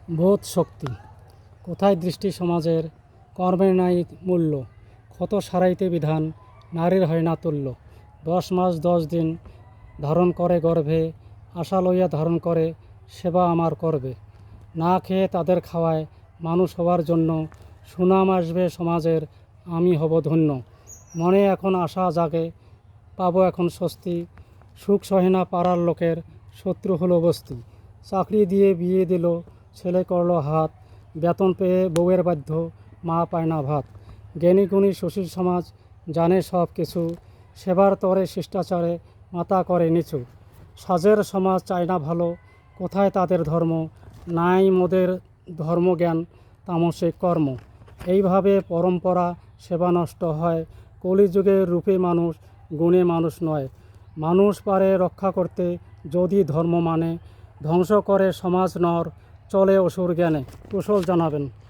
বোধ শক্তি কোথায় দৃষ্টি সমাজের, কর্মের নাই মূল্য, ক্ষত সারাইতে বিধান, নারীর হয় না তুল্য। 10 মাস 10 দিন ধারণ করে গর্ভে, আশা লইয়া ধারণ করে সেবা আমার করবে। না খেয়ে তাদের খাওয়ায় মানুষ হবার জন্য, সুনাম আসবে সমাজের, আমি হব ধন্য। মনে এখন আশা জাগে, পাবো এখন স্বস্তি, সুখ সহে না পাড়ার লোকের, শত্রু হলো বস্তি। চাকরি দিয়ে বিয়ে দিল, ছেলে করলো হাত, বেতন পেয়ে বউয়ের বাধ্য, মা পায় না ভাত। জ্ঞানী গুণী সুশীল সমাজ জানে সব কিছু, সেবার তরে শিষ্টাচারে মাথা করে নিচু। সাজের সমাজ চায় না ভালো, কোথায় তাদের ধর্ম, নাই মোদের ধর্মজ্ঞান, তামসিক কর্ম। এইভাবে পরম্পরা সেবা নষ্ট হয়, কলিযুগে রূপে মানুষ, গুণে মানুষ নয়। মানুষ পারে রক্ষা করতে যদি ধর্ম মানে, ধ্বংস করে সমাজ নর, চলে অসুর জ্ঞানে। কুশল জানাবেন।